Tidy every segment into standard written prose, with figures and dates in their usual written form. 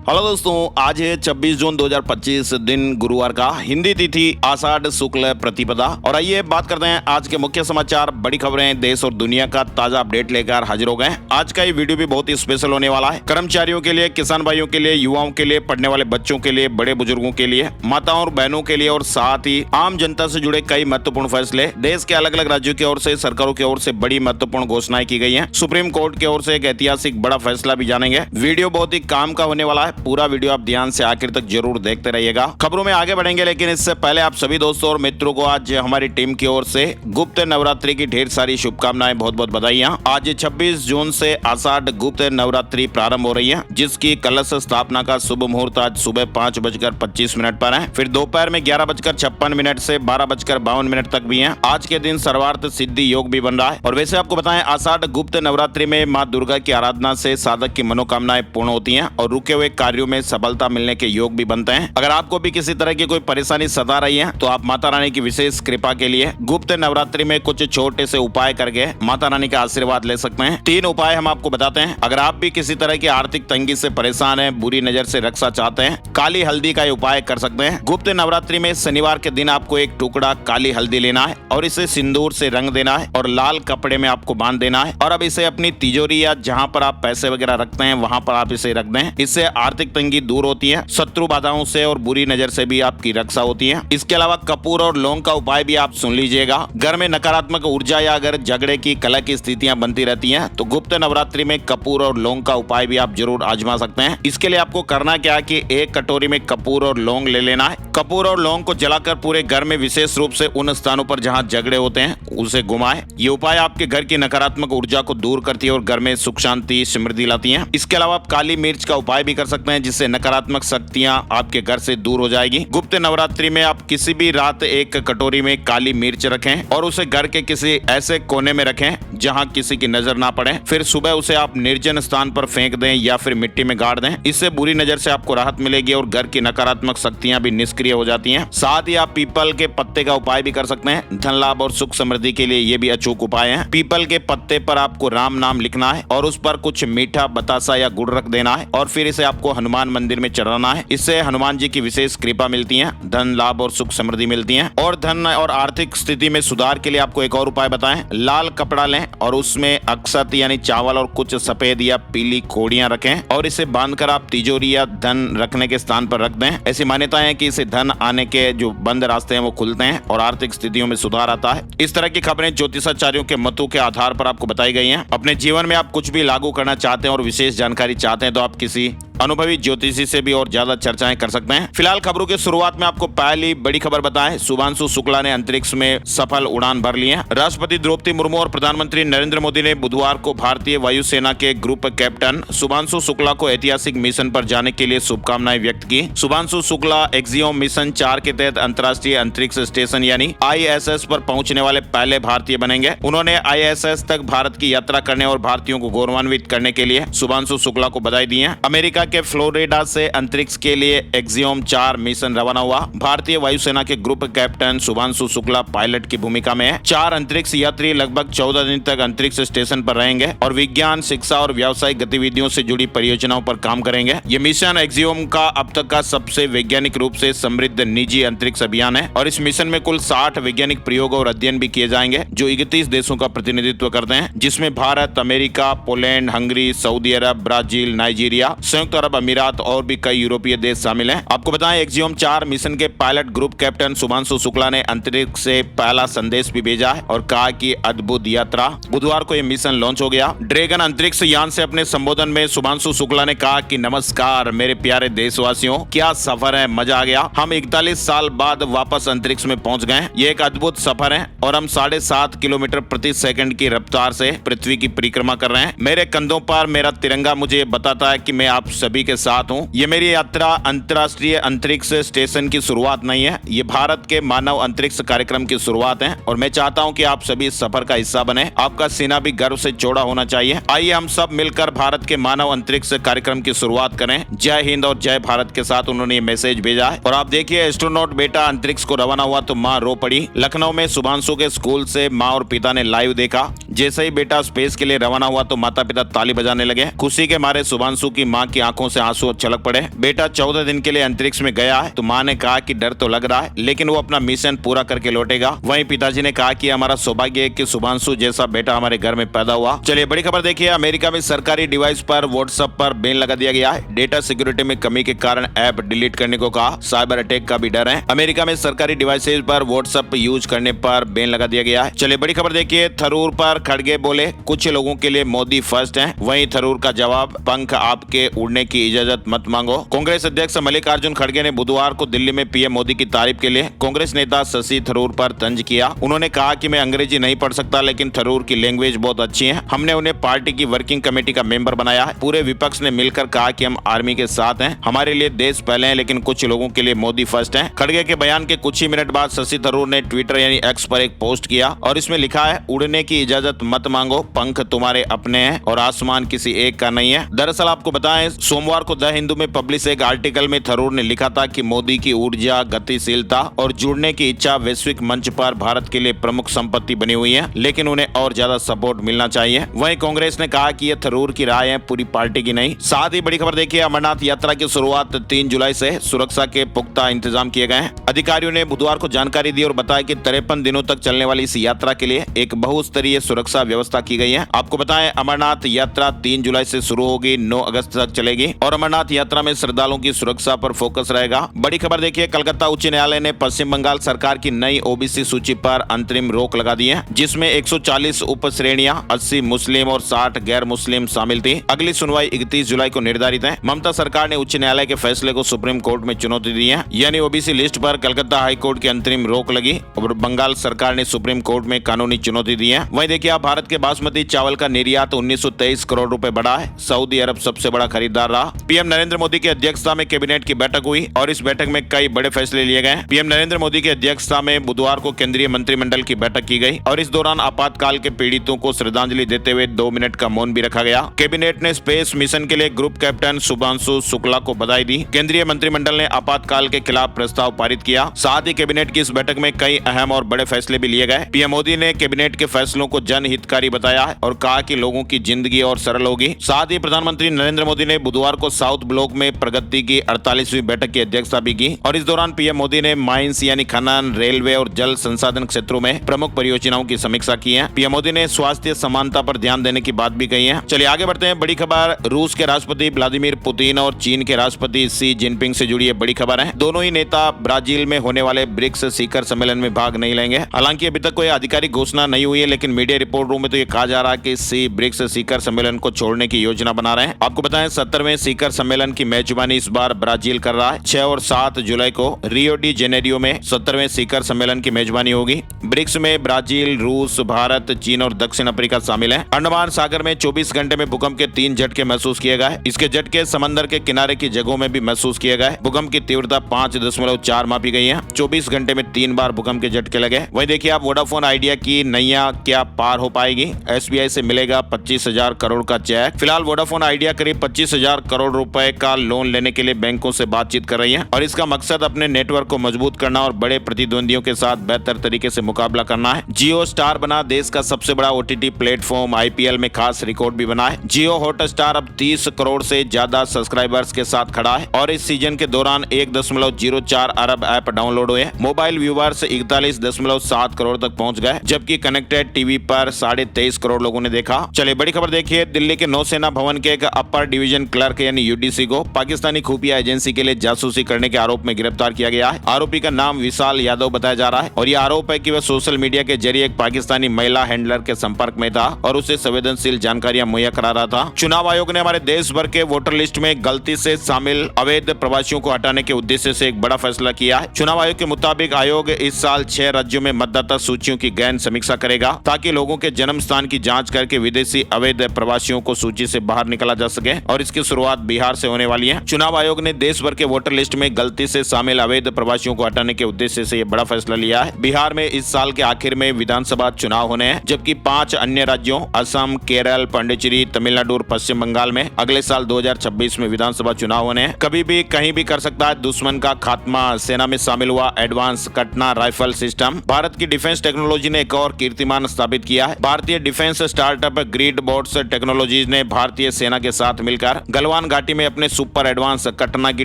Hello दोस्तों, आज है 26 जून 2025 दिन गुरुवार का, हिंदी तिथि आषाढ़ शुक्ल प्रतिपदा। और आइए बात करते हैं आज के मुख्य समाचार, बड़ी खबरें, देश और दुनिया का ताजा अपडेट लेकर हाजिर हो गए। आज का ये वीडियो भी बहुत ही स्पेशल होने वाला है। कर्मचारियों के लिए, किसान भाइयों के लिए, युवाओं के लिए, पढ़ने वाले बच्चों के लिए, बड़े बुजुर्गों के लिए, माताओं और बहनों के लिए और साथ ही आम जनता से जुड़े कई महत्वपूर्ण फैसले। देश के अलग अलग राज्यों की ओर से, सरकारों की ओर से बड़ी महत्वपूर्ण घोषणाएं की गई है। सुप्रीम कोर्ट की ओर से एक ऐतिहासिक बड़ा फैसला भी जानेंगे। वीडियो बहुत ही काम का होने वाला है। पूरा वीडियो आप ध्यान से आखिर तक जरूर देखते रहिएगा। खबरों में आगे बढ़ेंगे, लेकिन इससे पहले आप सभी दोस्तों और मित्रों को आज हमारी टीम की ओर से गुप्त नवरात्रि की ढेर सारी शुभकामनाएं, बहुत बहुत बधाइयां। आज 26 जून से आषाढ़ गुप्त नवरात्रि प्रारंभ हो रही है, जिसकी कलश स्थापना का शुभ मुहूर्त आज सुबह 5:25 पर है। फिर दोपहर में 11:56 से 12:52 तक भी है। आज के दिन सर्वार्थ सिद्धि योग भी बन रहा है। और वैसे आपको बताएं, आषाढ़ गुप्त नवरात्रि में माँ दुर्गा की आराधना से साधक की मनोकामनाएं पूर्ण होती हैं और रुके हुए कार्यों में सफलता मिलने के योग भी बनते हैं। अगर आपको भी किसी तरह की कोई परेशानी सता रही है तो आप माता रानी की विशेष कृपा के लिए गुप्त नवरात्रि में कुछ छोटे से उपाय करके माता रानी का आशीर्वाद ले सकते हैं। 3 उपाय हम आपको बताते हैं। अगर आप भी किसी तरह की आर्थिक तंगी से परेशान हैं, बुरी नजर से रक्षा चाहते हैं, काली हल्दी का उपाय कर सकते हैं। गुप्त नवरात्रि में शनिवार के दिन आपको एक टुकड़ा काली हल्दी लेना है और इसे सिंदूर से रंग देना है और लाल कपड़े में आपको बांध देना है। और अब इसे अपनी तिजोरी या जहाँ पर आप पैसे वगैरह रखते हैं वहाँ पर आप इसे रख दें। इससे आर्थिक तंगी दूर होती है, शत्रु बाधाओं से और बुरी नजर से भी आपकी रक्षा होती है। इसके अलावा कपूर और लौंग का उपाय भी आप सुन लीजिएगा। घर में नकारात्मक ऊर्जा या अगर झगड़े की, कलह की स्थितियां बनती रहती हैं तो गुप्त नवरात्रि में कपूर और लौंग का उपाय भी आप जरूर आजमा सकते हैं। इसके लिए आपको करना क्या है कि एक कटोरी में कपूर और लौंग ले लेना है। कपूर और लौंग को जलाकर पूरे घर में विशेष रूप से उन स्थानों पर जहाँ झगड़े होते हैं उसे घुमाएं। ये उपाय आपके घर की नकारात्मक ऊर्जा को दूर करती है और घर में सुख शांति समृद्धि लाती है। इसके अलावा आप काली मिर्च का उपाय भी कर सकते हैं, जिससे नकारात्मक शक्तियां आपके घर से दूर हो जाएगी। गुप्त नवरात्रि में आप किसी भी रात एक कटोरी में काली मिर्च रखें और उसे घर के किसी ऐसे कोने में रखें जहां किसी की नजर ना पड़े। फिर सुबह उसे आप निर्जन स्थान पर फेंक दें या फिर मिट्टी में गाड़ दें। इससे बुरी नजर से आपको राहत मिलेगी और घर की नकारात्मक शक्तियां भी निष्क्रिय हो जाती हैं। साथ ही आप पीपल के पत्ते का उपाय भी कर सकते हैं। धन लाभ और सुख समृद्धि के लिए ये भी अचूक उपाय है। पीपल के पत्ते पर आपको राम नाम लिखना है और उस पर कुछ मीठा बतासा या गुड़ रख देना है और फिर इसे आपको हनुमान मंदिर में चढ़ाना है। इससे हनुमान जी की विशेष कृपा मिलती है, धन लाभ और सुख समृद्धि मिलती है। और धन और आर्थिक स्थिति में सुधार के लिए आपको एक और उपाय बताएं। लाल कपड़ा लें और उसमें अक्षत यानी चावल और कुछ सफेद या पीली कोड़ियां रखें और इसे बांधकर आप तिजोरी या धन रखने के स्थान पर रख दें। ऐसी मान्यता है कि इससे धन आने के जो बंद रास्ते हैं वो खुलते हैं और आर्थिक स्थितियों में सुधार आता है। इस तरह की खबरें ज्योतिषाचार्यों के मतों के आधार पर आपको बताई गई हैं। अपने जीवन में आप कुछ भी लागू करना चाहते हैं और विशेष जानकारी चाहते हैं तो आप किसी अनुभवी ज्योतिषी से भी और ज्यादा चर्चाएं कर सकते हैं। फिलहाल खबरों की शुरुआत में आपको पहली बड़ी खबर बताएं। शुभांशु शुक्ला ने अंतरिक्ष में सफल उड़ान भर ली है। राष्ट्रपति द्रौपदी मुर्मू और प्रधानमंत्री नरेंद्र मोदी ने बुधवार को भारतीय वायुसेना के ग्रुप कैप्टन शुभांशु शुक्ला को ऐतिहासिक मिशन पर जाने के लिए शुभकामनाएं व्यक्त की। शुभांशु शुक्ला एक्सियोम मिशन 4 के तहत अंतर्राष्ट्रीय अंतरिक्ष स्टेशन यानी ISS पर पहुंचने वाले पहले भारतीय बनेंगे। उन्होंने ISS तक भारत की यात्रा करने और भारतीयों को गौरवान्वित करने के लिए शुभांशु शुक्ला को बधाई दी है। अमेरिका के फ्लोरिडा से अंतरिक्ष के लिए एक्सियोम 4 मिशन रवाना हुआ। भारतीय वायुसेना के group captain Shubhanshu Shukla pilot की भूमिका में है। 4 अंतरिक्ष यात्री लगभग 14 दिन तक अंतरिक्ष स्टेशन पर रहेंगे और विज्ञान, शिक्षा और व्यावसायिक गतिविधियों से जुड़ी परियोजनाओं पर काम करेंगे। ये मिशन एक्सियोम का अब तक का सबसे वैज्ञानिक रूप से समृद्ध निजी अंतरिक्ष अभियान है और इस मिशन में कुल 60 वैज्ञानिक प्रयोग और अध्ययन भी किए जाएंगे, जो 31 देशों का प्रतिनिधित्व करते हैं, जिसमें भारत, अमेरिका, पोलैंड, हंगरी, सऊदी अरब, ब्राजील, नाइजीरिया, संयुक्त अरब अमीरात और भी कई यूरोपीय देश शामिल हैं। आपको बताएं, एक्सियोम 4 मिशन के pilot group captain Shubhanshu Shukla ने अंतरिक्ष से पहला संदेश भी भेजा है और कहा कि अद्भुत यात्रा। बुधवार को यह मिशन लॉन्च हो गया। ड्रैगन अंतरिक्ष यान से अपने संबोधन में शुभांशु शुक्ला ने कहा कि नमस्कार मेरे प्यारे देशवासियों, क्या सफर है, मजा आ गया। हम 41 साल बाद वापस अंतरिक्ष में पहुंच गए। ये एक अद्भुत सफर है और हम 7.5 किलोमीटर प्रति सेकंड की रफ्तार से पृथ्वी की परिक्रमा कर रहे हैं। मेरे कंधों पर मेरा तिरंगा मुझे बताता है कि मैं आप सभी के साथ हूं। ये मेरी यात्रा अंतर्राष्ट्रीय अंतरिक्ष स्टेशन की शुरुआत नहीं है, ये भारत के मानव अंतरिक्ष कार्यक्रम की शुरुआत है और मैं चाहता हूं कि आप सभी इस सफर का हिस्सा बने। आपका सीना भी गर्व से चौड़ा होना चाहिए। आइए हम सब मिलकर भारत के मानव अंतरिक्ष कार्यक्रम की शुरुआत करें। जय हिंद और जय भारत के साथ उन्होंने ये मैसेज भेजा है। और आप देखिए, एस्ट्रोनॉट बेटा अंतरिक्ष को रवाना हुआ तो माँ रो पड़ी। लखनऊ में शुभांशु के स्कूल से माँ और पिता ने लाइव देखा। जैसे ही बेटा स्पेस के लिए रवाना हुआ तो माता पिता ताली बजाने लगे। खुशी के मारे शुभांशु की माँ की आंखों आंखों से आंसू छलक पड़े। बेटा 14 दिन के लिए अंतरिक्ष में गया है तो माँ ने कहा कि डर तो लग रहा है, लेकिन वो अपना मिशन पूरा करके लौटेगा। वहीं पिताजी ने कहा कि हमारा सौभाग्य है कि शुभांशु जैसा बेटा हमारे घर में पैदा हुआ। चलिए बड़ी खबर देखिए, अमेरिका में सरकारी डिवाइस पर व्हाट्सएप पर बैन लगा दिया गया है। डेटा सिक्योरिटी में कमी के कारण ऐप डिलीट करने को कहा। साइबर अटैक का भी डर है। अमेरिका में सरकारी डिवाइसेज पर व्हाट्सएप यूज करने पर बैन लगा दिया गया है। चलिए बड़ी खबर देखिए, थरूर पर खड़गे बोले कुछ लोगों के लिए मोदी फर्स्ट है। वहीं थरूर का जवाब, पंख आपके उड़ने की इजाजत मत मांगो। कांग्रेस अध्यक्ष मल्लिकार्जुन खड़गे ने बुधवार को दिल्ली में पीएम मोदी की तारीफ के लिए कांग्रेस नेता शशि थरूर पर तंज किया। उन्होंने कहा कि मैं अंग्रेजी नहीं पढ़ सकता, लेकिन थरूर की लैंग्वेज बहुत अच्छी है। हमने उन्हें पार्टी की वर्किंग कमेटी का मेंबर बनाया है। पूरे विपक्ष ने मिलकर कहा कि हम आर्मी के साथ हैं। हमारे लिए देश पहले है, लेकिन कुछ लोगों के लिए मोदी फर्स्ट है। खड़गे के बयान के कुछ ही मिनट बाद शशि थरूर ने ट्विटर यानी एक्स पर एक पोस्ट किया और इसमें लिखा है, उड़ने की इजाजत मत मांगो, पंख तुम्हारे अपने हैं और आसमान किसी एक का नहीं है। दरअसल आपको बताएं, सोमवार को द हिंदू में पब्लिश एक आर्टिकल में थरूर ने लिखा था कि मोदी की ऊर्जा, गतिशीलता और जुड़ने की इच्छा वैश्विक मंच पर भारत के लिए प्रमुख संपत्ति बनी हुई है, लेकिन उन्हें और ज्यादा सपोर्ट मिलना चाहिए। वहीं कांग्रेस ने कहा कि यह थरूर की राय है, पूरी पार्टी की नहीं। साथ ही बड़ी खबर देखिए, अमरनाथ यात्रा की शुरुआत 3 जुलाई से सुरक्षा के पुख्ता इंतजाम किए गए हैं। अधिकारियों ने बुधवार को जानकारी दी और बताया कि 53 दिनों तक चलने वाली इस यात्रा के लिए एक बहुस्तरीय सुरक्षा व्यवस्था की गई है। आपको बताएं, अमरनाथ यात्रा 3 जुलाई से शुरू होगी, 9 अगस्त तक चलेगी और अमरनाथ यात्रा में श्रद्धालुओं की सुरक्षा पर फोकस रहेगा। बड़ी खबर देखिए, कलकत्ता उच्च न्यायालय ने पश्चिम बंगाल सरकार की नई ओबीसी सूची पर अंतरिम रोक लगा दी है, जिसमें 140 उप श्रेणियां, 80 मुस्लिम और 60 गैर मुस्लिम शामिल थी। अगली सुनवाई 31 जुलाई को निर्धारित है। ममता सरकार ने उच्च न्यायालय के फैसले को सुप्रीम कोर्ट में चुनौती दी है, यानी ओबीसी लिस्ट पर कलकत्ता हाई कोर्ट की अंतरिम रोक लगी और बंगाल सरकार ने सुप्रीम कोर्ट में कानूनी चुनौती दी है। वहीं देखिए, आप भारत के बासमती चावल का निर्यात 1923 करोड़ रुपए बढ़ा है। सऊदी अरब सबसे बड़ा खरीदार रहा। पीएम नरेंद्र मोदी की अध्यक्षता में कैबिनेट की बैठक हुई और इस बैठक में कई बड़े फैसले लिए गए। पीएम नरेंद्र मोदी की अध्यक्षता में बुधवार को केंद्रीय मंत्रिमंडल की बैठक की गई और इस दौरान आपातकाल के पीड़ितों को श्रद्धांजलि देते हुए 2 मिनट का मौन भी रखा गया। कैबिनेट ने स्पेस मिशन के लिए ग्रुप कैप्टन शुभांशु शुक्ला को बधाई दी। केंद्रीय मंत्रिमंडल ने आपातकाल के खिलाफ प्रस्ताव पारित किया। साथ ही कैबिनेट की इस बैठक में कई अहम और बड़े फैसले भी लिए गए। पीएम मोदी ने कैबिनेट के फैसलों को जनहितकारी बताया और कहा कि लोगों की जिंदगी और सरल होगी। साथ ही प्रधानमंत्री नरेंद्र मोदी ने बुधवार को साउथ ब्लॉक में प्रगति की 48वीं बैठक की अध्यक्षता भी की और इस दौरान पीएम मोदी ने माइंस यानी खनन, रेलवे और जल संसाधन क्षेत्रों में प्रमुख परियोजनाओं की समीक्षा की है। पीएम मोदी ने स्वास्थ्य समानता पर ध्यान देने की बात भी कही है। चलिए आगे बढ़ते हैं। बड़ी खबर, रूस के राष्ट्रपति व्लादिमीर पुतिन और चीन के राष्ट्रपति शी जिनपिंग से जुड़ी बड़ी खबर है। दोनों ही नेता ब्राजील में होने वाले ब्रिक्स शिखर सम्मेलन में भाग नहीं लेंगे। हालांकि अभी तक कोई आधिकारिक घोषणा नहीं हुई है, लेकिन मीडिया रिपोर्टों में तो ये कहा जा रहा है कि शी ब्रिक्स शिखर सम्मेलन को छोड़ने की योजना बना रहे हैं। आपको बताएं, 70वें शिखर सम्मेलन की मेजबानी इस बार ब्राजील कर रहा है। 6 और 7 जुलाई को रियो डी जेनेरियो में 70वें शिखर सम्मेलन की मेजबानी होगी। ब्रिक्स में ब्राजील, रूस, भारत, चीन और दक्षिण अफ्रीका शामिल है। अंडमान सागर में 24 घंटे में भूकंप के 3 झटके महसूस किए गए। इसके झटके समंदर के किनारे की जगहों में भी महसूस किए गए। भूकंप की तीव्रता 5.4 मापी गई है। 24 घंटे में 3 बार भूकंप के झटके लगे। वहीं देखिए, आप वोडाफोन आइडिया की नैया क्या पार हो पाएगी। एसबीआई से मिलेगा 25,000 करोड़ का चेक। फिलहाल वोडाफोन आइडिया करीब 25,000 करोड़ रुपए का लोन लेने के लिए बैंकों से बातचीत कर रही है और इसका मकसद अपने नेटवर्क को मजबूत करना और बड़े प्रतिद्वंदियों के साथ बेहतर तरीके से मुकाबला करना है। जियो स्टार बना देश का सबसे बड़ा ओटीटी प्लेटफॉर्म। आईपीएल में खास रिकॉर्ड भी बना है। जियो हॉटस्टार अब 30 करोड़ से ज्यादा सब्सक्राइबर्स के साथ खड़ा है और इस सीजन के दौरान 1.04 अरब ऐप डाउनलोड हुए। मोबाइल व्यूअर्स 41.7 करोड़ तक पहुंच गए, जबकि कनेक्टेड टीवी पर 23.5 करोड़ लोगों ने देखा। चलिए बड़ी खबर देखिए, दिल्ली के नौसेना भवन के एक अपर डिवीजन क्लर्क यानी यूडीसी को पाकिस्तानी खुफिया एजेंसी के लिए जासूसी करने के आरोप में गिरफ्तार किया गया है। आरोपी का नाम विशाल यादव बताया जा रहा है और यह आरोप है कि वह सोशल मीडिया के जरिए एक पाकिस्तानी महिला हैंडलर के संपर्क में था और उसे संवेदनशील जानकारियां मुहैया करा रहा था। चुनाव आयोग ने हमारे देश भर के वोटर लिस्ट में गलती से शामिल अवैध प्रवासियों को हटाने के उद्देश्य से एक बड़ा फैसला किया है। चुनाव आयोग के मुताबिक आयोग इस साल 6 राज्यों में मतदाता सूचियों की गहन समीक्षा करेगा ताकि लोगों के जन्म स्थान की जांच करके विदेशी अवैध प्रवासियों को सूची से बाहर निकाला जा सके और इसकी शुरुआत बिहार से होने वाली है। चुनाव आयोग ने देश भर के वोटर लिस्ट में गलती से शामिल अवैध प्रवासियों को हटाने के उद्देश्य से यह बड़ा फैसला लिया है। बिहार में इस साल के आखिर में विधानसभा चुनाव होने हैं, जबकि 5 अन्य राज्यों असम, केरल, पांडिचेरी, तमिलनाडु और पश्चिम बंगाल में अगले साल 2026 में विधानसभा चुनाव होने हैं। कभी भी कहीं भी कर सकता है दुश्मन का खात्मा। सेना में शामिल हुआ एडवांस कटना राइफल सिस्टम। भारत की डिफेंस टेक्नोलॉजी ने एक और कीर्तिमान स्थापित किया है। भारतीय defence startup grid boats technologies ने भारतीय सेना के साथ मिलकर गलवान घाटी में अपने सुपर एडवांस कटना की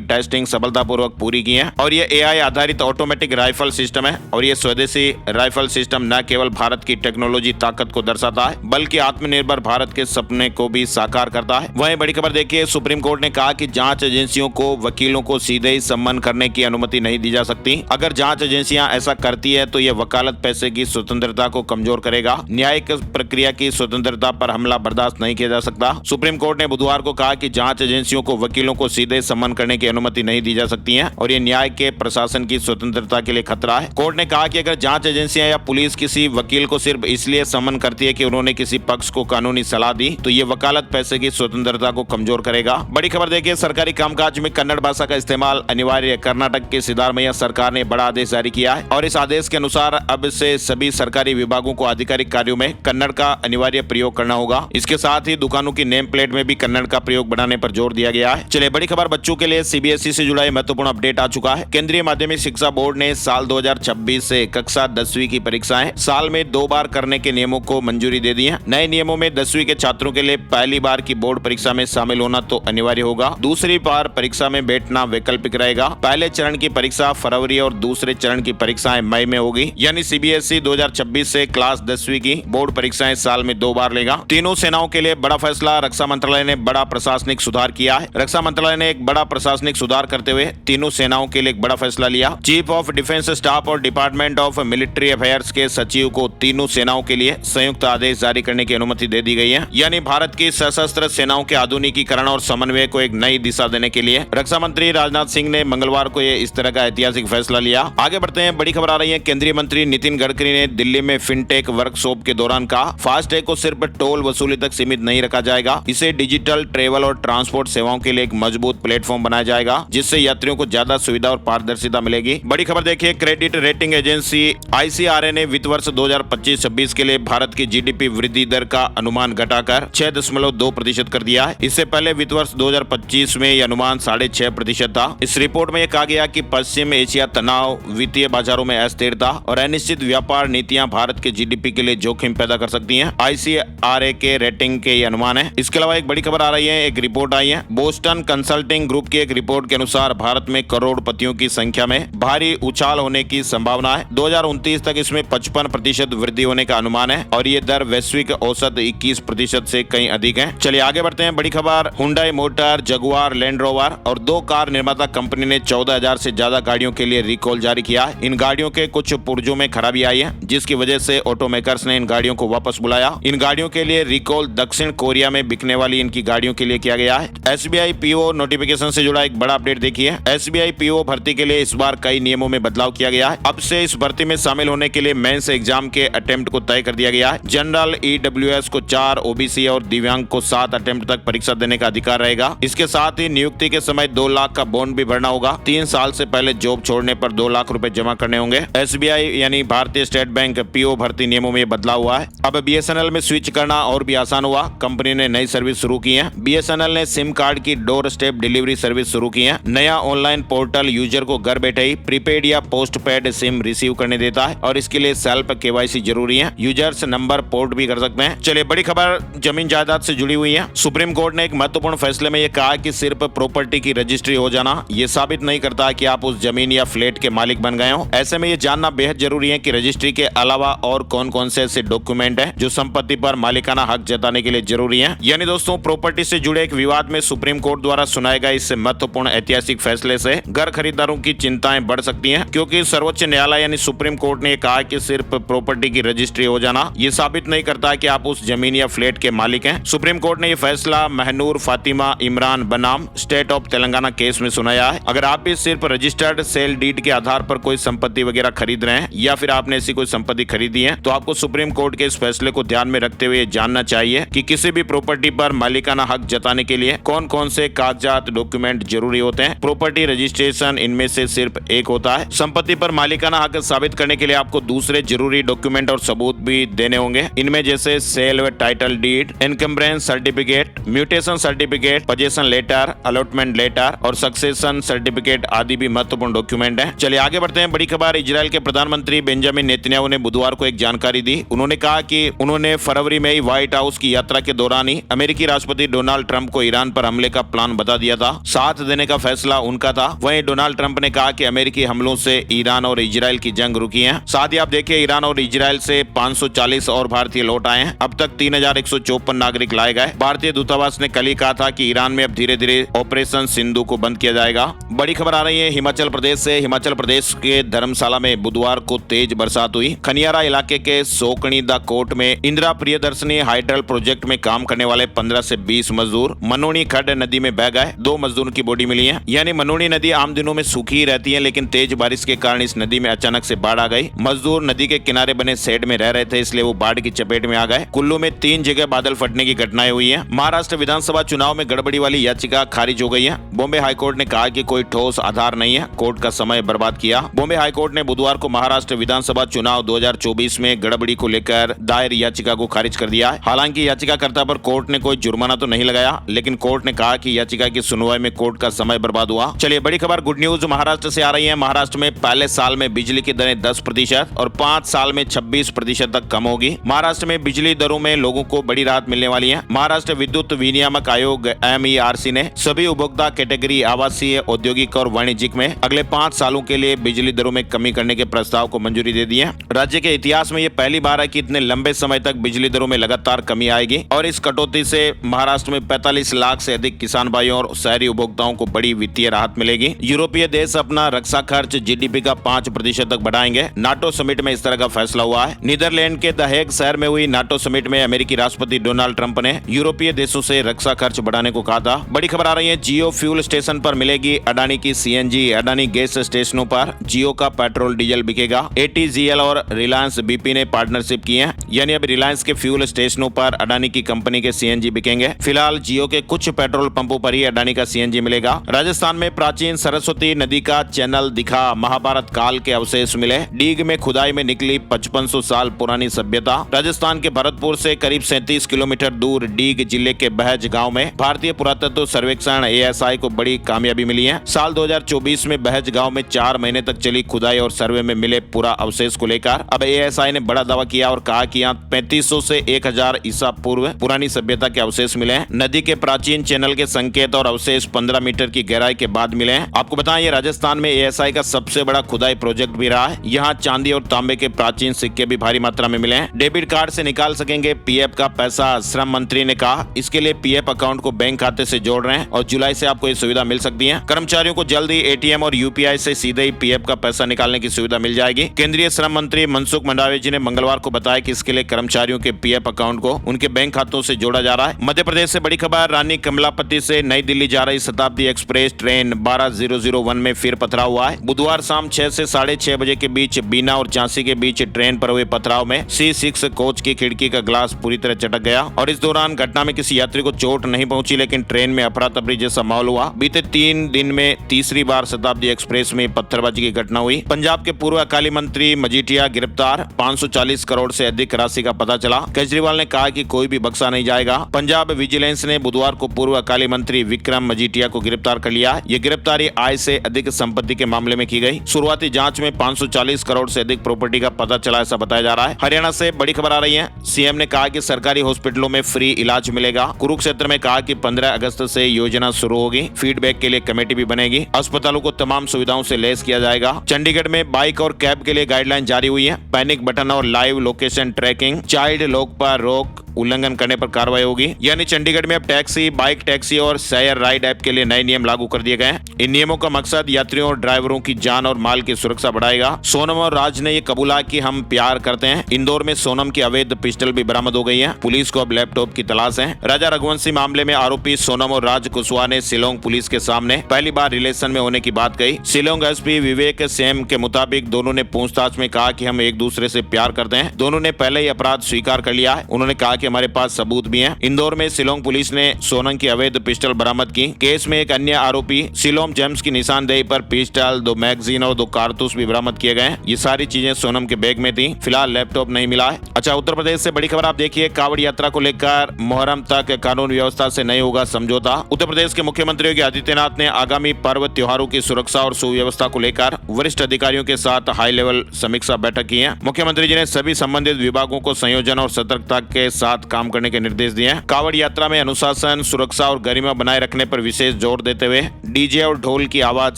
टेस्टिंग सफलतापूर्वक पूरी की है और ये एआई आधारित ऑटोमेटिक राइफल सिस्टम है और ये स्वदेशी राइफल सिस्टम न केवल भारत की टेक्नोलॉजी ताकत को दर्शाता है बल्कि आत्मनिर्भर भारत के सपने को भी साकार करता है। वहीं बड़ी खबर देखिए, सुप्रीम कोर्ट ने कहा कि जांच एजेंसियों को वकीलों को सीधे ही सम्मन करने की अनुमति नहीं दी जा सकती। अगर जांच एजेंसियां ऐसा करती है तो यह वकालत पैसे की स्वतंत्रता को कमजोर करेगा। न्यायिक प्रक्रिया की स्वतंत्रता पर हमला बर्दाश्त नहीं किया जा सकता। सुप्रीम कोर्ट ने बुधवार को कहा कि जांच एजेंसियों को वकीलों को सीधे सम्मन करने की अनुमति नहीं दी जा सकती है और ये न्याय के प्रशासन की स्वतंत्रता के लिए खतरा है। कोर्ट ने कहा कि अगर जांच एजेंसियां या पुलिस किसी वकील को सिर्फ इसलिए सम्मन करती है कि उन्होंने किसी पक्ष को कानूनी सलाह दी तो ये वकालत पैसे की स्वतंत्रता को कमजोर करेगा। बड़ी खबर देखिए, सरकारी कामकाज में कन्नड़ भाषा का इस्तेमाल अनिवार्य। कर्नाटक के सिद्धारमैया सरकार ने बड़ा आदेश जारी किया है और इस आदेश के अनुसार अब से सभी सरकारी विभागों को आधिकारिक कार्यों में कन्नड़ का अनिवार्य प्रयोग करना होगा। इसके साथ ही दुकानों की नेम प्लेट में भी कन्नड़ का प्रयोग बढ़ाने पर जोर दिया गया है। चलिए बड़ी खबर, बच्चों के लिए सीबीएसई से जुड़ा महत्वपूर्ण अपडेट आ चुका है। केंद्रीय माध्यमिक शिक्षा बोर्ड ने साल 2026 से कक्षा 10वीं की परीक्षाएं साल में 2 बार करने के नियमों को मंजूरी दे दी है। नए नियमों में 10वीं के छात्रों के लिए पहली बार की बोर्ड परीक्षा में शामिल होना तो अनिवार्य होगा। दूसरी बार परीक्षा में बैठना वैकल्पिक रहेगा। पहले चरण की परीक्षा फरवरी और दूसरे चरण की परीक्षाएं मई में होगी। यानी सीबीएसई 2026 से क्लास 10वीं की बोर्ड परीक्षाएं साल में 2 बार लेगा। तीनों सेनाओं के लिए बड़ा फैसला, रक्षा मंत्रालय ने बड़ा प्रशासनिक सुधार किया है। रक्षा मंत्रालय ने एक बड़ा प्रशासनिक सुधार करते हुए तीनों सेनाओं के लिए एक बड़ा फैसला लिया। चीफ ऑफ डिफेंस स्टाफ और डिपार्टमेंट ऑफ मिलिट्री अफेयर्स के सचिव को तीनों सेनाओं के लिए संयुक्त आदेश जारी करने की अनुमति दे दी गई है। यानी भारत की सशस्त्र सेनाओं के आधुनिकीकरण और समन्वय को एक नई दिशा देने के लिए रक्षा मंत्री राजनाथ सिंह ने मंगलवार को ये इस तरह का ऐतिहासिक फैसला लिया। आगे बढ़ते हैं, बड़ी खबर आ रही है। केंद्रीय मंत्री नितिन गडकरी ने दिल्ली में फिनटेक वर्कशॉप के दौरान कहा, फास्टैग को सिर्फ टोल वसूली तक सीमित नहीं रखा जाएगा। इसे डिजिटल ट्रेवल और ट्रांसपोर्ट सेवाओं के लिए एक मजबूत प्लेटफॉर्म बनाया जाएगा जिससे यात्रियों को ज्यादा सुविधा और पारदर्शिता मिलेगी। बड़ी खबर देखिए, क्रेडिट रेटिंग एजेंसी आईसीआरए ने वित्त वर्ष 2025-26 के लिए भारत की जीडीपी वृद्धि दर का अनुमान घटाकर 6.2% कर दिया है। इससे पहले वित्त वर्ष 2025 में यह अनुमान 6.5% था। इस रिपोर्ट में कहा गया कि पश्चिम एशिया तनाव, वित्तीय बाजारों में अस्थिरता और अनिश्चित व्यापार नीतियां भारत के जीडीपी के लिए जोखिम पैदा कर सकती हैं। आईसीआरए के रेटिंग के ये अनुमान है। इसके अलावा एक बड़ी खबर आ रही है, एक रिपोर्ट आई है। बोस्टन कंसल्टिंग ग्रुप की एक रिपोर्ट के अनुसार भारत में करोड़पतियों की संख्या में भारी उछाल होने की संभावना है। 2029 तक इसमें 55% वृद्धि होने का अनुमान है और ये दर वैश्विक औसत 21% से कहीं अधिक है। चलिए आगे बढ़ते हैं, बड़ी खबर, Hyundai motor, Jaguar, land rover और 2 कार निर्माता कंपनी ने 14,000 से ज्यादा गाड़ियों के लिए रिकॉल जारी किया है। इन गाड़ियों के कुछ पुर्जों में खराबी आई है जिसकी वजह से ऑटोमेकर्स ने इन गाड़ियों को वापस बुलाया। इन गाड़ियों के लिए रिकॉल दक्षिण कोरिया में बिकने वाली इनकी गाड़ियों के लिए किया गया है। एसबीआई पीओ नोटिफिकेशन से जुड़ा एक बड़ा अपडेट देखिए। एसबीआई पीओ भर्ती के लिए इस बार कई नियमों में बदलाव किया गया है। अब से इस भर्ती में शामिल होने के लिए मेंस एग्जाम के अटेम्प्ट को तय कर दिया गया है। जनरल ईडब्ल्यूएस को 4, ओबीसी और दिव्यांग को 7 अटेम्प्ट तक परीक्षा देने का अधिकार रहेगा। इसके साथ ही नियुक्ति के समय 2 लाख का बॉन्ड भी भरना होगा। 3 साल से पहले जॉब छोड़ने पर 2 लाख रुपए जमा करने होंगे। एसबीआई यानी भारतीय स्टेट बैंक पीओ भर्ती नियमों में बदलाव हुआ है। अब बीएसएनएल में स्विच करना और भी आसान हुआ। कंपनी ने नई सर्विस शुरू की है। बीएसएनएल ने सिम कार्ड की डोर स्टेप डिलीवरी सर्विस शुरू की है। नया ऑनलाइन पोर्टल यूजर को घर बैठे ही प्रीपेड या पोस्टपेड सिम रिसीव करने देता है और इसके लिए सेल्फ केवाईसी जरूरी है। यूजर्स नंबर पोर्ट भी कर सकते हैं। चलिए बड़ी खबर जमीन जायदाद से जुड़ी हुई है। सुप्रीम कोर्ट ने एक महत्वपूर्ण फैसले में यह कहा कि सिर्फ प्रॉपर्टी की रजिस्ट्री हो जाना ये साबित नहीं करता कि आप उस जमीन या फ्लैट के मालिक बन गए हो। ऐसे में ये जानना बेहद जरूरी है कि रजिस्ट्री के अलावा और कौन कौन से ऐसे डॉक्यूमेंट है जो संपत्ति पर मालिकाना हक जताने के लिए जरूरी है। यानी दोस्तों, प्रॉपर्टी से जुड़े एक विवाद में सुप्रीम कोर्ट द्वारा सुनाए गए इस महत्वपूर्ण ऐतिहासिक फैसले से घर खरीदारों की चिंताएं बढ़ सकती हैं क्योंकि सर्वोच्च न्यायालय यानी सुप्रीम कोर्ट ने कहा कि सिर्फ प्रॉपर्टी की रजिस्ट्री हो जाना ये साबित नहीं करता कि आप उस जमीन या फ्लैट के मालिक हैं। सुप्रीम कोर्ट ने यह फैसला महनूर फातिमा इमरान बनाम स्टेट ऑफ तेलंगाना केस में सुनाया है। अगर आप भी सिर्फ रजिस्टर्ड सेल डीड के आधार पर कोई संपत्ति वगैरह खरीद रहे हैं या फिर आपने ऐसी कोई संपत्ति खरीदी है तो आपको सुप्रीम कोर्ट के इस फैसले को ध्यान में रखते हुए जानना चाहिए कि किसी भी प्रॉपर्टी पर मालिकाना हक जताने के लिए कौन कौन से कागजात डॉक्यूमेंट जरूरी होते हैं। प्रॉपर्टी रजिस्ट्रेशन इनमें से सिर्फ एक होता है। संपत्ति पर मालिकाना हक साबित करने के लिए आपको दूसरे जरूरी डॉक्यूमेंट और सबूत भी देने होंगे। इनमें जैसे सेल व title deed, encumbrance certificate, mutation certificate, possession letter, allotment letter और सक्सेशन सर्टिफिकेट आदि भी महत्वपूर्ण डॉक्यूमेंट हैं। चलिए आगे बढ़ते हैं, बड़ी खबर, इजराइल के प्रधानमंत्री बेंजामिन नेतन्याहू ने बुधवार को एक जानकारी दी। उन्होंने कहा कि उन्होंने फरवरी में ही व्हाइट हाउस की यात्रा के दौरान ही अमेरिकी राष्ट्रपति डोनाल्ड ट्रंप को ईरान पर हमले का प्लान बता दिया था। साथ देने का फैसला उनका था। वहीं डोनाल्ड ट्रंप ने कहा कि अमेरिकी हमलों से ईरान और इजराइल की जंग रुकी है। साथ ही आप देखिए ईरान और इजराइल से 540 और भारतीय लौट आए हैं। अब तक 3154 नागरिक लाए गए। भारतीय दूतावास ने कल ही कहा था कि ईरान में अब धीरे धीरे ऑपरेशन सिंधु को बंद किया जाएगा। बड़ी खबर आ रही है हिमाचल प्रदेश से। हिमाचल प्रदेश के धर्मशाला में बुधवार को तेज बरसात हुई। खनियारा इलाके के सोकनी द कोट में इंदिरा प्रियदर्शनी हाइड्रल प्रोजेक्ट में काम करने वाले 15 से 20 मजदूर मनोनी खड्ड नदी में बह गए। 2 मजदूरों की बॉडी मिली है। यानी मनोनी नदी आम दिनों में सूखी रहती है, लेकिन तेज बारिश के कारण इस नदी में अचानक से बाढ़ आ गई। मजदूर नदी के किनारे बने शेड में रह रहे थे, इसलिए वो बाढ़ की चपेट में आ गए। कुल्लू में 3 जगह बादल फटने की घटनाएं हुई है। महाराष्ट्र विधानसभा चुनाव में गड़बड़ी वाली याचिका खारिज हो गई है। बॉम्बे हाईकोर्ट ने कहा कि कोई ठोस आधार नहीं है। कोर्ट का समय बर्बाद किया। बॉम्बे हाईकोर्ट ने बुधवार को महाराष्ट्र विधानसभा चुनाव 2024 में गड़बड़ी को लेकर दायर याचिका को खारिज कर दिया है। हालांकि याचिकाकर्ता पर कोर्ट ने कोई जुर्माना तो नहीं लगाया, लेकिन कोर्ट ने कहा कि याचिका की सुनवाई में कोर्ट का समय बर्बाद हुआ। चलिए बड़ी खबर गुड न्यूज महाराष्ट्र से आ रही है। महाराष्ट्र में पहले साल में बिजली की दरें 10% और 5 साल में 26% तक कम होगी। महाराष्ट्र में बिजली दरों में लोगों को बड़ी राहत मिलने वाली है। महाराष्ट्र विद्युत विनियामक आयोग MERC ने सभी उपभोक्ता कैटेगरी आवासीय, औद्योगिक और वाणिज्यिक में अगले 5 सालों के लिए बिजली दरों में कमी करने के प्रस्ताव को मंजूरी दे दी है। राज्य के इतिहास में ये पहली बार है कि इतने लंबे समय तक बिजली दरों में लगातार कमी आएगी और इस कटौती से महाराष्ट्र में 45 लाख से अधिक किसान भाइयों और शहरी उपभोक्ताओं को बड़ी वित्तीय राहत मिलेगी। यूरोपीय देश अपना रक्षा खर्च GDP का 5% तक बढ़ाएंगे। नाटो समिट में इस तरह का फैसला हुआ है। नीदरलैंड के द हेग शहर में हुई नाटो समिट में अमेरिकी राष्ट्रपति डोनाल्ड ट्रंप ने यूरोपीय देशों से रक्षा खर्च बढ़ाने को कहा था। बड़ी खबर आ रही है जियो फ्यूल स्टेशन पर मिलेगी अडानी की CNG। अडानी गैस स्टेशनों पर जियो का पेट्रोल डीजल बिकेगा। ATGL और रिलायंस BP ने पार्टनरशिप की है, यानी अब रिलायंस के फ्यूल स्टेशनों पर अडानी की कंपनी के CNG बिकेंगे। फिलहाल जियो के कुछ पेट्रोल पंपों पर ही अडानी का CNG मिलेगा। राजस्थान में प्राचीन सरस्वती नदी का चैनल दिखा। महाभारत काल के अवशेष मिले। डीग में खुदाई में निकली 5500 साल पुरानी सभ्यता। राजस्थान के भरतपुर से करीब 37 किलोमीटर दूर डीग जिले के बहज गांव में भारतीय पुरातत्व सर्वेक्षण ASI को बड़ी कामयाबी मिली है। साल 2024 में बहज गांव में 4 महीने तक चली खुदाई और सर्वे में मिले पूरा अवशेष को लेकर अब ASI ने बड़ा दावा किया और कहा कि यहाँ 3500 से 1000 ईसा पूर्व पुरानी सभ्यता के अवशेष मिले हैं। नदी के प्राचीन चैनल के संकेत और अवशेष 15 मीटर की गहराई के बाद मिले हैं। आपको बताएं ये राजस्थान में ASI का सबसे बड़ा खुदाई प्रोजेक्ट भी रहा है। यहाँ चांदी और तांबे के प्राचीन सिक्के भी भारी मात्रा में मिले हैं। डेबिट कार्ड से निकाल सकेंगे PF का पैसा, श्रम मंत्री ने कहा। इसके लिए PF अकाउंट को बैंक खाते से जोड़ रहे हैं और जुलाई से आपको ये सुविधा मिल सकती है। कर्मचारियों को जल्द ही ATM और UPI से सीधे ही PF का पैसा निकालने की सुविधा मिल जाएगी। केंद्रीय श्रम मंत्री मनसुख मंडाविया जी ने मंगलवार को बताया कि इसके लिए कर्मचारियों के PF अकाउंट को उनके बैंक खातों से जोड़ा जा रहा है। मध्य प्रदेश से बड़ी खबर रानी कमलापति से नई दिल्ली जा रही शताब्दी एक्सप्रेस ट्रेन 12001 में फिर पथराव हुआ है। बुधवार शाम 6 से 6:30 बजे के बीच बीना और झांसी के बीच ट्रेन पर हुए पथराव में C6 कोच की खिड़की का ग्लास पूरी तरह चटक गया और इस दौरान घटना में किसी यात्री को चोट नहीं पहुंची, लेकिन ट्रेन में अफरा तफरी जैसा माहौल हुआ। बीते 3 दिन में तीसरी बार शताब्दी एक्सप्रेस में पत्थरबाजी की घटना हुई। पंजाब के पूर्व अकाली मंत्री मजीठिया गिरफ्तार। 540 करोड़ से अधिक राशि का पता चला। केजरीवाल ने कहा कि कोई भी बख्शा नहीं जाएगा। पंजाब विजिलेंस ने बुधवार को पूर्व अकाली मंत्री विक्रम मजीठिया को गिरफ्तार कर लिया। ये गिरफ्तारी आय से अधिक संपत्ति के मामले में की गई। शुरुआती जांच में 540 करोड़ से अधिक प्रॉपर्टी का पता चला, ऐसा बताया जा रहा है। हरियाणा से बड़ी खबर आ रही है। CM ने कहा कि सरकारी हॉस्पिटलों में फ्री इलाज मिलेगा। कुरुक्षेत्र में कहा कि 15 अगस्त से योजना शुरू होगी। फीडबैक के लिए कमेटी भी बनेगी। अस्पतालों को तमाम सुविधाओं से लैस किया जाएगा। चंडीगढ़ में बाइक और कैब के लिए गाइडलाइन जारी हुई है। पैनिक बटन और live location tracking, child lock पर रोक उल्लंघन करने पर कार्रवाई होगी। यानी चंडीगढ़ में अब टैक्सी, बाइक टैक्सी और शेयर राइड ऐप के लिए नए नियम लागू कर दिए गए हैं। इन नियमों का मकसद यात्रियों और ड्राइवरों की जान और माल की सुरक्षा बढ़ाएगा। सोनम और राज ने ये कबूला कि हम प्यार करते हैं। इंदौर में सोनम की अवैध पिस्टल भी बरामद हो गई है। पुलिस को अब लैपटॉप की तलाश है। राजा रघुवंशी मामले में आरोपी सोनम और राज कुशवाहा ने शिलोंग पुलिस के सामने पहली बार रिलेशन में होने की बात कही। शिलोंग SP विवेक सेम के मुताबिक दोनों ने पूछताछ में कहा कि हम एक दूसरे से प्यार करते हैं। दोनों ने पहले ही अपराध स्वीकार कर लिया है। उन्होंने कहा कि हमारे पास सबूत भी हैं। इंदौर में शिलोंग पुलिस ने सोनम की अवैध पिस्टल बरामद की। केस में एक अन्य आरोपी शिलोंग जेम्स की निशानदेही पर पिस्टल, 2 मैगजीन और 2 कारतूस भी बरामद किए गए। ये सारी चीजें सोनम के बैग में थी। फिलहाल लैपटॉप नहीं मिला है। अच्छा, उत्तर प्रदेश से बड़ी खबर आप देखिए। कांवड़ यात्रा को लेकर मुहर्रम तक कानून व्यवस्था से नहीं होगा समझौता। उत्तर प्रदेश के मुख्यमंत्री योगी आदित्यनाथ ने आगामी पर्व त्योहारों की सुरक्षा और सुव्यवस्था को लेकर वरिष्ठ अधिकारियों के साथ हाई लेवल समीक्षा बैठक की है। मुख्यमंत्री जी ने सभी संबंधित विभागों को संयोजन और सतर्कता के साथ साथ काम करने के निर्देश दिए हैं। कांवड़ यात्रा में अनुशासन, सुरक्षा और गरिमा बनाए रखने पर विशेष जोर देते हुए डीजे और ढोल की आवाज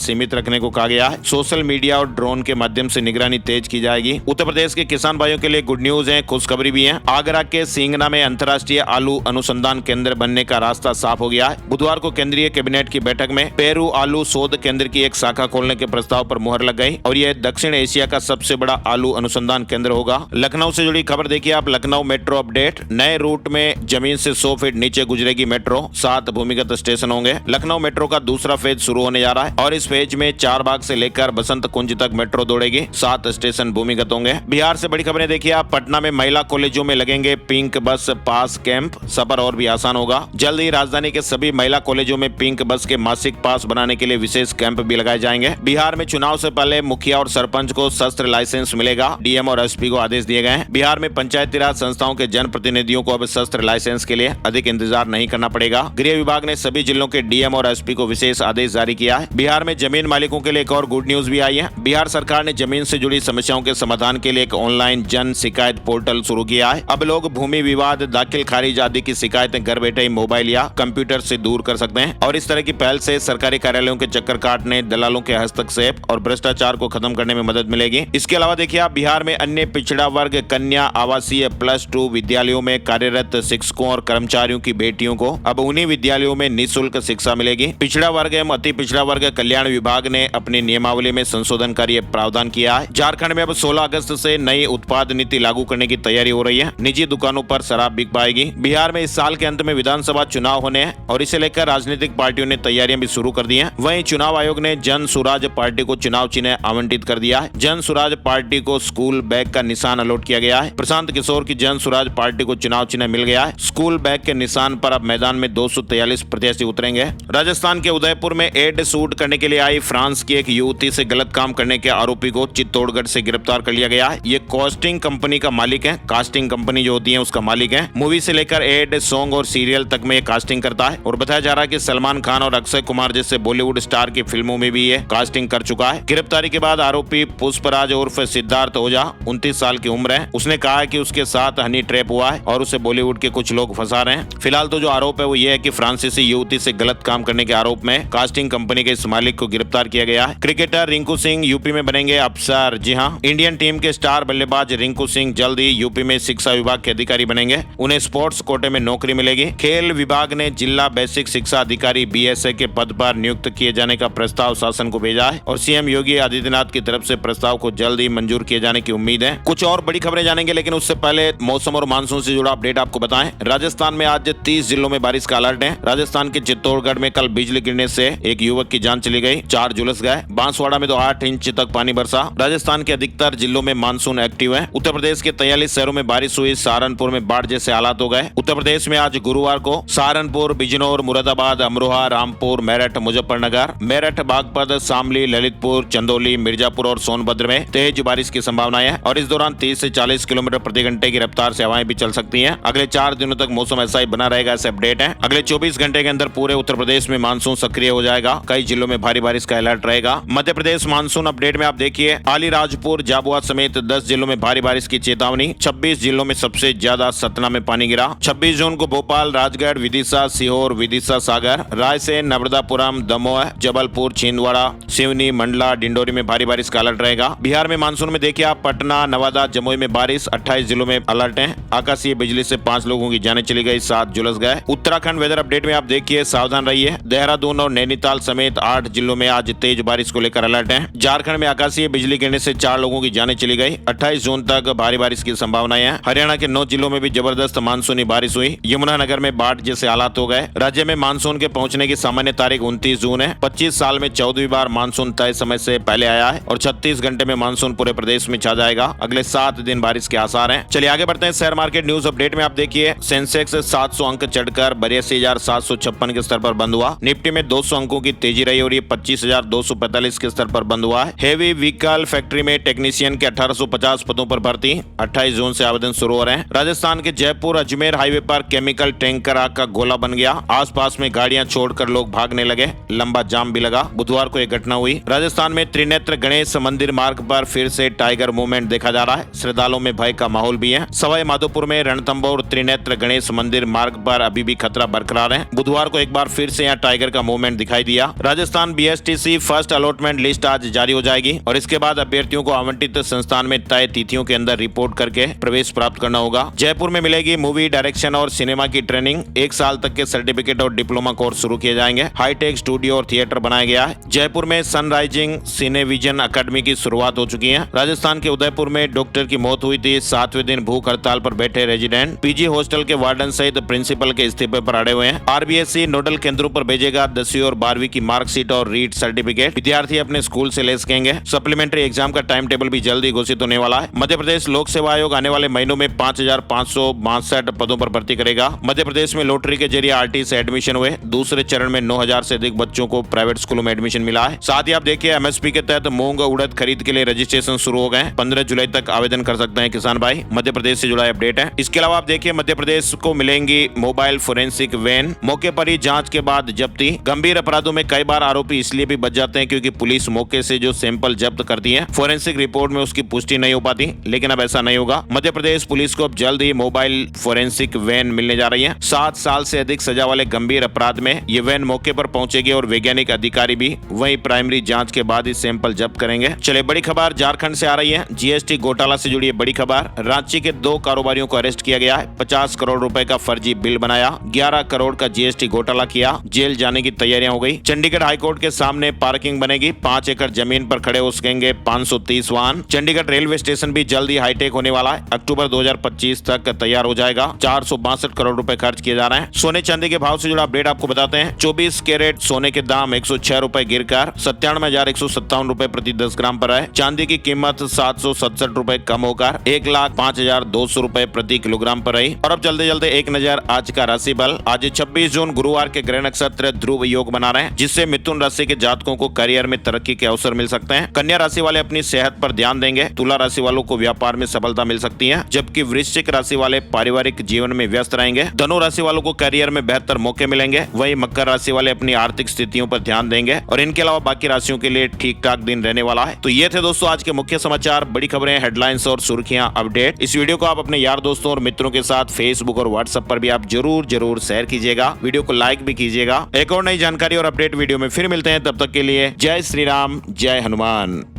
सीमित रखने को कहा गया है। सोशल मीडिया और ड्रोन के माध्यम से निगरानी तेज की जाएगी। उत्तर प्रदेश के किसान भाइयों के लिए गुड न्यूज है, खुशखबरी भी है। आगरा के सिंगना में अंतर्राष्ट्रीय आलू अनुसंधान केंद्र बनने का रास्ता साफ हो गया है। बुधवार को केंद्रीय कैबिनेट की बैठक में पेरू आलू शोध केंद्र की एक शाखा खोलने के प्रस्ताव पर मुहर लग गई और यह दक्षिण एशिया का सबसे बड़ा आलू अनुसंधान केंद्र होगा। लखनऊ से जुड़ी खबर देखिए आप। लखनऊ मेट्रो अपडेट, नए रूट में जमीन से 100 फीट नीचे गुजरेगी मेट्रो, 7 भूमिगत स्टेशन होंगे। लखनऊ मेट्रो का दूसरा फेज शुरू होने जा रहा है और इस फेज में चारबाग से लेकर बसंत कुंज तक मेट्रो दौड़ेगी, 7 स्टेशन भूमिगत होंगे। बिहार से बड़ी खबरें देखिए आप। पटना में महिला कॉलेजों में लगेंगे पिंक बस पास कैंप, सफर और भी आसान होगा। जल्द ही राजधानी के सभी महिला कॉलेजों में पिंक बस के मासिक पास बनाने के लिए विशेष कैंप भी लगाए जाएंगे। बिहार में चुनाव से पहले मुखिया और सरपंच को शस्त्र लाइसेंस मिलेगा, डीएम और एसपी को आदेश दिए गए हैं। बिहार में पंचायती राज संस्थाओं के जनप्रतिनिधियों को अब शस्त्र लाइसेंस के लिए अधिक इंतजार नहीं करना पड़ेगा। गृह विभाग ने सभी जिलों के डीएम और एसपी को विशेष आदेश जारी किया है। बिहार में जमीन मालिकों के लिए एक और गुड न्यूज भी आई है। बिहार सरकार ने जमीन से जुड़ी समस्याओं के समाधान के लिए एक ऑनलाइन जन शिकायत पोर्टल शुरू किया है। अब लोग भूमि विवाद, दाखिल खारिज आदि की शिकायतें घर बैठे ही मोबाइल या कंप्यूटर से दूर कर सकते हैं और इस तरह की पहल से सरकारी कार्यालयों के चक्कर काटने, दलालों के हस्तक्षेप और भ्रष्टाचार को खत्म करने में मदद मिलेगी। इसके अलावा देखिए आप, बिहार में अन्य पिछड़ा वर्ग कन्या आवासीय +2 विद्यालयों में कार्यरत शिक्षकों और कर्मचारियों की बेटियों को अब उन्हीं विद्यालयों में निःशुल्क शिक्षा मिलेगी। पिछड़ा वर्ग एवं अति पिछड़ा वर्ग कल्याण विभाग ने अपनी नियमावली में संशोधन कर यह प्रावधान किया है। झारखंड में अब 16 अगस्त से नई उत्पाद नीति लागू करने की तैयारी हो रही है। निजी दुकानों पर शराब बिक पाएगी। बिहार में इस साल के अंत में विधानसभा चुनाव होने हैं और इसे लेकर राजनीतिक पार्टियों ने तैयारियां भी शुरू कर दी हैं। वहीं चुनाव आयोग ने जन सुराज पार्टी को चुनाव चिन्ह आवंटित कर दिया है। जन सुराज पार्टी को स्कूल बैग का निशान अलॉट किया गया है। प्रशांत किशोर की जन सुराज पार्टी को चुनाव चिन्ह मिल गया है। स्कूल बैग के निशान पर अब मैदान में 243 प्रत्याशी उतरेंगे। राजस्थान के उदयपुर में एड शूट करने के लिए आई फ्रांस की एक युवती से गलत काम करने के आरोपी को चित्तौड़गढ़ से गिरफ्तार कर लिया गया है। ये कास्टिंग कंपनी का मालिक है। कास्टिंग कंपनी जो होती है उसका मालिक है। मूवी से लेकर एड, सॉन्ग और सीरियल तक में ये कास्टिंग करता है और बताया जा रहा है कि सलमान खान और अक्षय कुमार जैसे बॉलीवुड स्टार की फिल्मों में भी ये कास्टिंग कर चुका है। गिरफ्तारी के बाद आरोपी पुष्पराज उर्फ सिद्धार्थ ओझा 29 साल की उम्र है। उसने कहा है कि उसके साथ हनी ट्रैप हुआ है और उसे बॉलीवुड के कुछ लोग फंसा रहे हैं। फिलहाल तो जो आरोप है वो ये है कि फ्रांसीसी युवती से गलत काम करने के आरोप में कास्टिंग कंपनी के इस मालिक को गिरफ्तार किया गया है। क्रिकेटर रिंकू सिंह यूपी में बनेंगे अफसर। जी हाँ, इंडियन टीम के स्टार बल्लेबाज रिंकू सिंह जल्द ही यूपी में शिक्षा विभाग के अधिकारी बनेंगे। उन्हें स्पोर्ट्स कोटे में नौकरी मिलेगी। खेल विभाग ने जिला बेसिक शिक्षा अधिकारी BSA के पद पर नियुक्त किए जाने का प्रस्ताव शासन को भेजा है और सीएम योगी आदित्यनाथ की तरफ से प्रस्ताव को जल्द ही मंजूर किए जाने की उम्मीद है। कुछ और बड़ी खबरें जानेंगे लेकिन उससे पहले मौसम और मानसून से जुड़ा अपडेट आपको बताएं। राजस्थान में आज 30 जिलों में बारिश का अलर्ट है। राजस्थान के चित्तौड़गढ़ में कल बिजली गिरने से एक युवक की जान चली गई, 4 झुलस गए। बांसवाड़ा में तो 8 इंच तक पानी बरसा। राजस्थान के अधिकतर जिलों में मानसून एक्टिव है। उत्तर प्रदेश के 43 शहरों में बारिश हुई। सहारनपुर में बाढ़ जैसे हालात हो गए। उत्तर प्रदेश में आज गुरुवार को सहारनपुर, बिजनौर, मुरादाबाद, अमरोहा, रामपुर, मेरठ, मुजफ्फरनगर, मेरठ, बागपत, शामली, ललितपुर, चंदौली, मिर्जापुर और सोनभद्र में तेज बारिश की संभावना है और इस दौरान 30 से 40 किलोमीटर प्रति घंटे की रफ्तार से हवाएं भी चल सकती हैं। अगले 4 दिनों तक मौसम ऐसा ही बना रहेगा, ऐसे अपडेट है। अगले 24 घंटे के अंदर पूरे उत्तर प्रदेश में मानसून सक्रिय हो जाएगा। कई जिलों में भारी बारिश का अलर्ट रहेगा। मध्य प्रदेश मानसून अपडेट में आप देखिए, अलीराजपुर, झाबुआ समेत 10 जिलों में भारी बारिश की चेतावनी। 26 जिलों में सबसे ज्यादा सतना में पानी गिरा। 26 जून को भोपाल, राजगढ़, विदिशा, सीहोर, विदिशा सागर, रायसेन, नर्मदापुरम, दमोह, जबलपुर, छिंदवाड़ा, सिवनी, मंडला, डिंडोरी में भारी बारिश का अलर्ट रहेगा। बिहार में मानसून में देखिए आप, पटना, नवादा, जमुई में बारिश। 28 जिलों में अलर्ट है। आकाशीय बिजली से 5 लोगों की जानें चली गई, 7 झुलस गए। उत्तराखंड वेदर अपडेट में आप देखिए, सावधान रहिए। देहरादून और नैनीताल समेत 8 जिलों में आज तेज बारिश को लेकर अलर्ट है। झारखंड में आकाशीय बिजली गिरने से 4 लोगों की जानें चली गई। 28 जून तक भारी बारिश की संभावनाएं हैं। हरियाणा के 9 जिलों में भी जबरदस्त मानसूनी बारिश हुई। यमुनानगर में बाढ़ जैसे हालात हो गए। राज्य में मानसून के पहुंचने की सामान्य तारीख 29 जून है। 25 साल में 14वीं बार मानसून तय समय से पहले आया है और 36 घंटे में मानसून पूरे प्रदेश में छा जाएगा। अगले 7 दिन बारिश के आसार हैं। चलिए आगे बढ़ते हैं। शेयर मार्केट न्यूज अपडेट में आप देखिए, सेंसेक्स 700 अंक चढ़कर 82,756 के स्तर पर बंद हुआ। निफ्टी में 200 अंकों की तेजी रही और ये 25,245 के स्तर पर बंद हुआ है। हेवी व्हीकल फैक्ट्री में टेक्नीशियन के 1850 पदों पर भर्ती। 28 जून से आवेदन शुरू हो रहे हैं। राजस्थान के जयपुर अजमेर हाईवे पर केमिकल टैंकर आग का गोला बन गया। आसपास में गाड़ियां छोड़कर लोग भागने लगे। लंबा जाम भी लगा। बुधवार को यह घटना हुई। राजस्थान में त्रिनेत्र गणेश मंदिर मार्ग पर फिर से टाइगर मूवमेंट देखा जा रहा है। श्रद्धालुओं में भय का माहौल भी है। सवाई माधोपुर में रणथंभ रणथंभौर त्रिनेत्र गणेश मंदिर मार्ग पर अभी भी खतरा बरकरार है। बुधवार को एक बार फिर से यहाँ टाइगर का मूवमेंट दिखाई दिया। Rajasthan BSTC first allotment list आज जारी हो जाएगी और इसके बाद अभ्यर्थियों को आवंटित संस्थान में तय तिथियों के अंदर रिपोर्ट करके प्रवेश प्राप्त करना होगा। जयपुर में मिलेगी मूवी डायरेक्शन और सिनेमा की ट्रेनिंग। 1 साल तक के सर्टिफिकेट और डिप्लोमा कोर्स शुरू किए जाएंगे। हाईटेक स्टूडियो और थिएटर बनाया गया है। जयपुर में सनराइजिंग सिनेविजन अकेडमी की शुरुआत हो चुकी है। राजस्थान के उदयपुर में डॉक्टर की मौत हुई थी। 7वें दिन भूख हड़ताल पर बैठे रेजिडेंट। पीजी हॉस्टल के वार्डन सहित प्रिंसिपल के इस्तीफे पर अड़े हुए हैं। RBSE नोडल केंद्रों पर भेजेगा 10वीं और 12वीं की मार्कशीट और रीट सर्टिफिकेट। विद्यार्थी अपने स्कूल से ले सकेंगे। सप्लीमेंट्री एग्जाम का टाइम टेबल भी जल्दी घोषित होने वाला है। मध्य प्रदेश लोक सेवा आयोग आने वाले महीनों में 5,562 पदों पर भर्ती करेगा। मध्य प्रदेश में लॉटरी के जरिए RT से एडमिशन हुए। दूसरे चरण में 9,000 से अधिक बच्चों को प्राइवेट स्कूलों में एडमिशन मिला है। साथ ही आप देखिए MSP के तहत मूंग उड़द खरीद के लिए रजिस्ट्रेशन शुरू हो गए। 15 जुलाई तक आवेदन कर सकते हैं किसान भाई। मध्य प्रदेश से जुड़ा अपडेट है। इसके अलावा आप देखिए मध्य प्रदेश को मिलेंगी मोबाइल फोरेंसिक वैन। मौके पर ही जांच के बाद जब्ती। गंभीर अपराधों में कई बार आरोपी इसलिए भी बच जाते हैं क्योंकि पुलिस मौके से जो सैंपल जब्त करती है फोरेंसिक रिपोर्ट में उसकी पुष्टि नहीं हो पाती, लेकिन अब ऐसा नहीं होगा। मध्य प्रदेश पुलिस को अब जल्द ही मोबाइल फोरेंसिक वैन मिलने जा रही है। 7 साल से अधिक सजा वाले गंभीर अपराध में ये वैन मौके पर पहुंचेगी और वैज्ञानिक अधिकारी भी वही प्राइमरी जांच के बाद ही सैंपल जब्त करेंगे। चले बड़ी खबर झारखंड से आ रही है। GST घोटाला से जुड़ी बड़ी खबर। रांची के 2 कारोबारियों को अरेस्ट किया गया है। 50 करोड़ रुपए का फर्जी बिल बनाया। 11 करोड़ का GST घोटाला किया। जेल जाने की तैयारियां हो गई। चंडीगढ़ हाईकोर्ट के सामने पार्किंग बनेगी। 5 एकड़ जमीन पर खड़े हो सकेंगे 530 वाहन। चंडीगढ़ रेलवे स्टेशन भी जल्द ही हाईटेक होने वाला है। अक्टूबर 2025 तक तैयार हो जाएगा। 462 करोड़ रुपए खर्च किए जा रहे हैं। सोने चांदी के भाव से जुड़ा अपडेट आपको बताते हैं। 24 कैरेट सोने के दाम 106 रुपए गिरकर 97,157 रुपए प्रति 10 ग्राम पर है। चांदी की कीमत 767 रुपए कम होकर 1,05,200 रुपए प्रति किलोग्राम पर रही। और अब चलते चलते एक नजर आज का राशि बल। आज 26 जून गुरुवार के ग्रह नक्षत्र ध्रुव योग बना रहे हैं, जिससे मिथुन राशि के जातकों को करियर में तरक्की के अवसर मिल सकते हैं। कन्या राशि वाले अपनी सेहत पर ध्यान देंगे। तुला राशि वालों को व्यापार में सफलता मिल सकती है, जबकि वृश्चिक राशि वाले पारिवारिक जीवन में व्यस्त रहेंगे। धनु राशि वालों को करियर में बेहतर मौके मिलेंगे। वहीं मकर राशि वाले अपनी आर्थिक स्थितियों पर ध्यान देंगे और इनके अलावा बाकी राशियों के लिए ठीक ठाक दिन रहने वाला है। तो ये थे दोस्तों आज के मुख्य समाचार, बड़ी खबरें, हेडलाइंस और सुर्खियां, अपडेट। इस वीडियो को आप अपने यार दोस्तों और मित्रों के साथ फेसबुक और व्हाट्सएप पर भी आप जरूर शेयर कीजिएगा। वीडियो को लाइक भी कीजिएगा। एक और नई जानकारी और अपडेट वीडियो में फिर मिलते हैं। तब तक के लिए जय श्री राम, जय हनुमान।